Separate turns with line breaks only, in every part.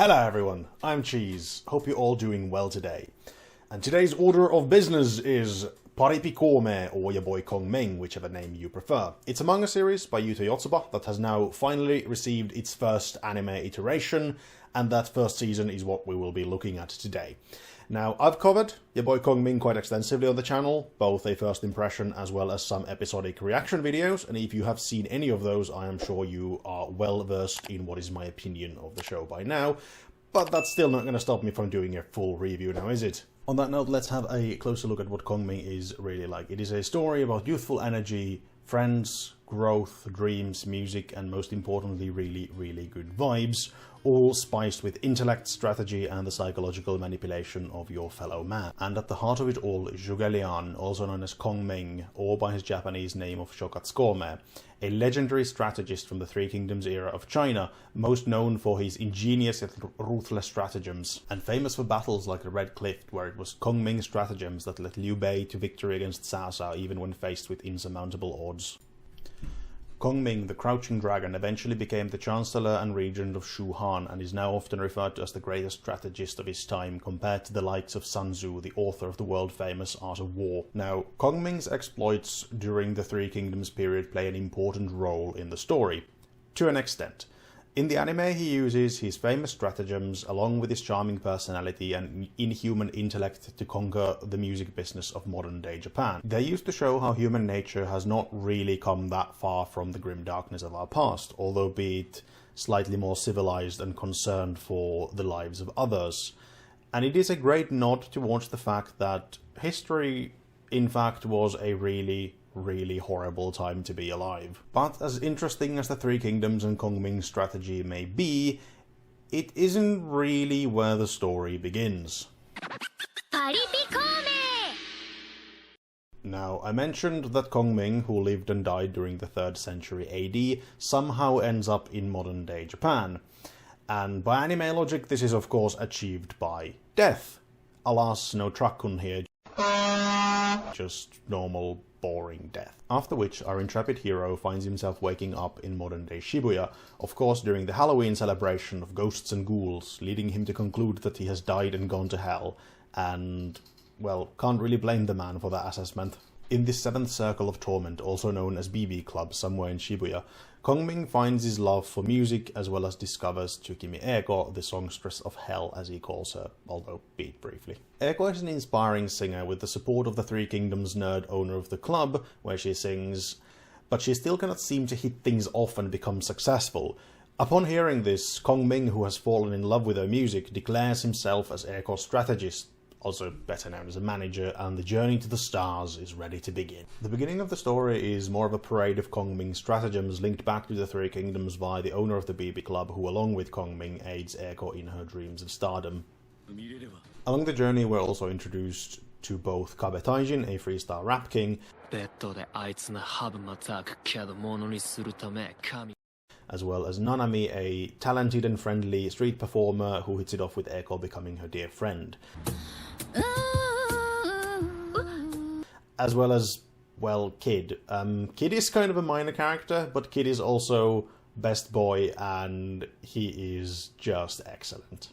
Hello everyone, I'm Cheese. Hope you're all doing well today. And today's order of business is Paripi Kome or Ya Boy Kongming, whichever name you prefer. It's a manga series by Yuto Yotsuba that has now finally received its first anime iteration, and that first season is what we will be looking at today. Now, I've covered Ya Boy Kongming quite extensively on the channel, both a first impression as well as some episodic reaction videos, and if you have seen any of those, I am sure you are well versed in what is my opinion of the show by now, but that's still not going to stop me from doing a full review now, is it? On that note, let's have a closer look at what Kongming is really like. It is a story about youthful energy, friends, growth, dreams, music, and most importantly, really good vibes, all spiced with intellect, strategy, and the psychological manipulation of your fellow man. And at the heart of it all is Zhuge Liang, also known as Kongming, or by his Japanese name of Shokatsukome, a legendary strategist from the Three Kingdoms era of China, most known for his ingenious yet ruthless stratagems, and famous for battles like the Red Cliff, where it was Kongming's stratagems that led Liu Bei to victory against Cao Cao even when faced with insurmountable odds. Kongming, the Crouching Dragon, eventually became the Chancellor and Regent of Shu Han and is now often referred to as the greatest strategist of his time, compared to the likes of Sun Tzu, the author of the world-famous Art of War. Now, Kongming's exploits during the Three Kingdoms period play an important role in the story, to an extent. In the anime, he uses his famous stratagems, along with his charming personality and inhuman intellect, to conquer the music business of modern-day Japan. They used to show how human nature has not really come that far from the grim darkness of our past, although be it slightly more civilized and concerned for the lives of others. And it is a great nod towards the fact that history, in fact, was a really horrible time to be alive. But as interesting as the Three Kingdoms and Kongming's strategy may be, it isn't really where the story begins. Now, I mentioned that Kongming, who lived and died during the 3rd century AD, somehow ends up in modern-day Japan. And by anime logic, this is of course achieved by death. Alas, no Truckun here, just normal boring death. After which, our intrepid hero finds himself waking up in modern-day Shibuya, of course during the Halloween celebration of ghosts and ghouls, leading him to conclude that he has died and gone to hell, and, well, can't really blame the man for that assessment. In this 7th circle of torment, also known as BB Club, somewhere in Shibuya, Kongming finds his love for music as well as discovers Tsukimi Eiko, the songstress of hell as he calls her, although be it briefly. Eiko is an inspiring singer with the support of the Three Kingdoms nerd owner of the club, where she sings, but she still cannot seem to hit things off and become successful. Upon hearing this, Kongming, who has fallen in love with her music, declares himself as Eiko's strategist, also better known as a manager, and the journey to the stars is ready to begin. The beginning of the story is more of a parade of Kongming's stratagems linked back to the Three Kingdoms via the owner of the BB Club, who along with Kongming aids Eiko in her dreams of stardom. Along the journey we're also introduced to both Kabe Taijin, a freestyle rap king, as well as Nanami, a talented and friendly street performer who hits it off with Eiko, becoming her dear friend. As well as, well, Kid. Kid is kind of a minor character, but Kid is also best boy, and he is just excellent.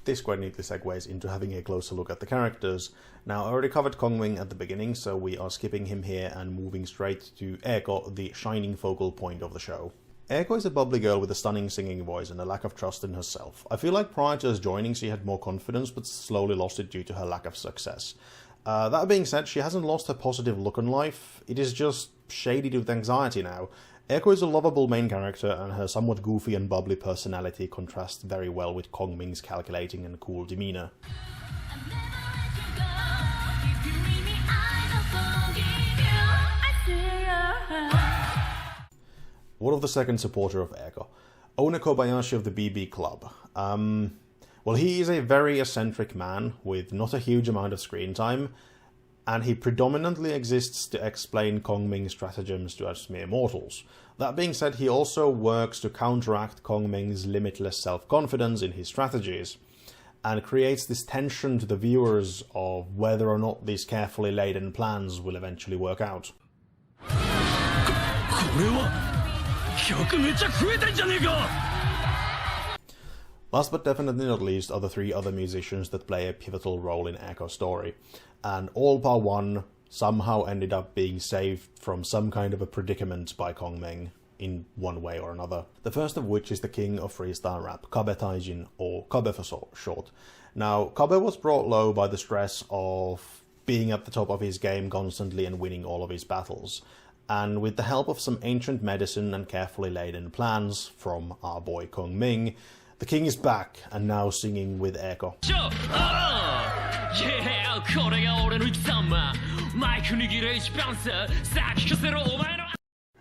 This quite neatly segues into having a closer look at the characters. Now, I already covered Kongming at the beginning, so we are skipping him here and moving straight to Eiko, the shining focal point of the show. Eiko is a bubbly girl with a stunning singing voice and a lack of trust in herself. I feel like prior to us joining she had more confidence, but slowly lost it due to her lack of success. That being said, she hasn't lost her positive look on life, it is just shaded with anxiety now. Eiko is a lovable main character, and her somewhat goofy and bubbly personality contrasts very well with Kongming's calculating and cool demeanor. What of the second supporter of Eiko? Owner Kobayashi of the BB Club. Well, he is a very eccentric man with not a huge amount of screen time, and he predominantly exists to explain Kongming's stratagems to us mere mortals. That being said, he also works to counteract Kongming's limitless self-confidence in his strategies, and creates this tension to the viewers of whether or not these carefully laden plans will eventually work out. Last but definitely not least are the three other musicians that play a pivotal role in Echo's story, and all bar one somehow ended up being saved from some kind of a predicament by Kongming in one way or another. The first of which is the king of freestyle rap, Kabe Taijin, or Kabe for short. Now, Kabe was brought low by the stress of being at the top of his game constantly and winning all of his battles. And with the help of some ancient medicine and carefully laid-in plans from Ya Boy Kongming, the king is back and now singing with Echo.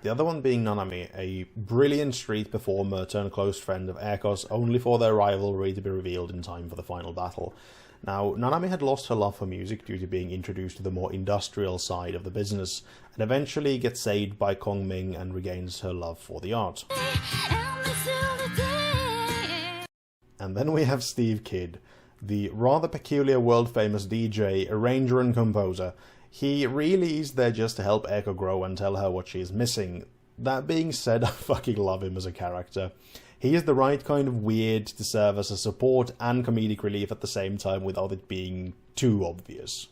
The other one being Nanami, a brilliant street performer turned close friend of Echo's, only for their rivalry to be revealed in time for the final battle. Now, Nanami had lost her love for music due to being introduced to the more industrial side of the business, and eventually gets saved by Kongming and regains her love for the art. And then we have Steve Kidd, the rather peculiar world-famous DJ, arranger and composer. He really is there just to help Echo grow and tell her what she is missing. That being said, I fucking love him as a character. He is the right kind of weird to serve as a support and comedic relief at the same time without it being too obvious.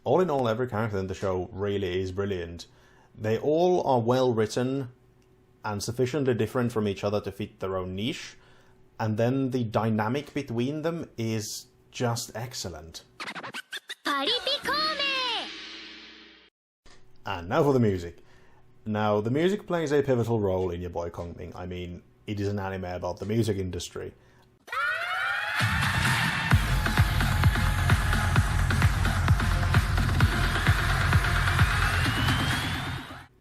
All in all, every character in the show really is brilliant. They all are well written and sufficiently different from each other to fit their own niche, and then the dynamic between them is just excellent. And now for the music. Now, the music plays a pivotal role in Ya Boy Kongming. I mean, it is an anime about the music industry.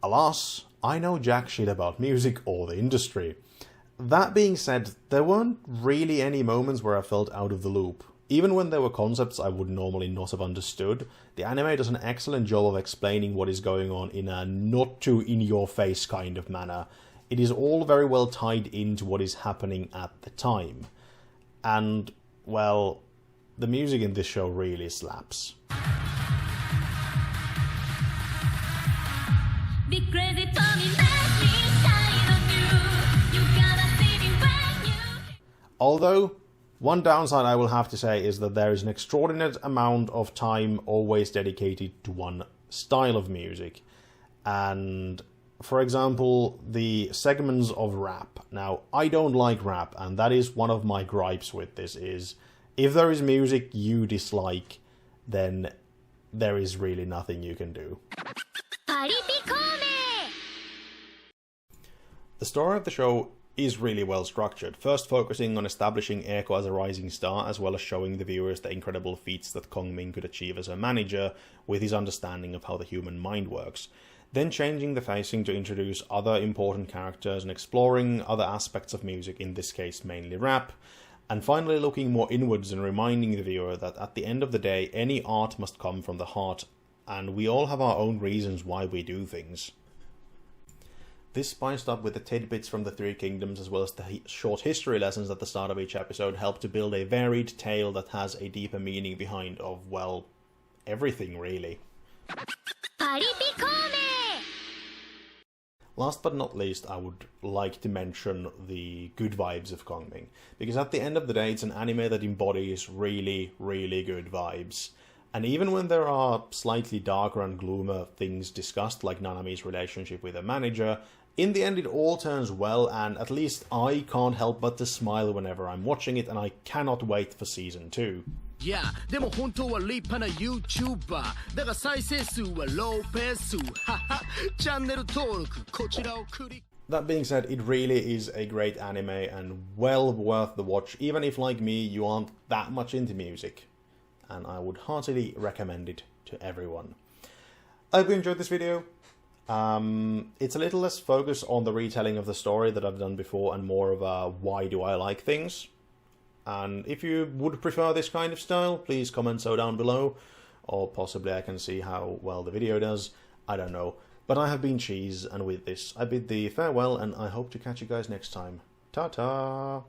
Alas, I know jack shit about music or the industry. That being said, there weren't really any moments where I felt out of the loop. Even when there were concepts I would normally not have understood, the anime does an excellent job of explaining what is going on in a not too in-your-face kind of manner. It is all very well tied into what is happening at the time. And, well, the music in this show really slaps. Although, one downside I will have to say is that there is an extraordinary amount of time always dedicated to one style of music. And, for example, the segments of rap. Now, I don't like rap, and that is one of my gripes with this is, if there is music you dislike, then there is really nothing you can do. The story of the show is really well structured, first focusing on establishing Echo as a rising star, as well as showing the viewers the incredible feats that Kongming could achieve as a manager with his understanding of how the human mind works, then changing the facing to introduce other important characters and exploring other aspects of music, in this case mainly rap, and finally looking more inwards and reminding the viewer that at the end of the day any art must come from the heart, and we all have our own reasons why we do things. This spiced up with the tidbits from the Three Kingdoms as well as the short history lessons at the start of each episode help to build a varied tale that has a deeper meaning behind of, well, everything really. Last but not least, I would like to mention the good vibes of Kongming, because at the end of the day it's an anime that embodies really, really good vibes. And even when there are slightly darker and gloomer things discussed, like Nanami's relationship with her manager, in the end it all turns well, and at least I can't help but to smile whenever I'm watching it, and I cannot wait for season 2.
Yeah, でも本当は立派な YouTuber だが再生数はローペースははチャンネル登録こちらをクリック
That being said, it really is a great anime and well worth the watch, even if, like me, you aren't that much into music. And I would heartily recommend it to everyone. I hope you enjoyed this video. It's a little less focused on the retelling of the story that I've done before and more of a why do I like things. And if you would prefer this kind of style, please comment so down below. Or possibly I can see how well the video does. I don't know. But I have been Cheese, and with this I bid thee farewell, and I hope to catch you guys next time. Ta-ta!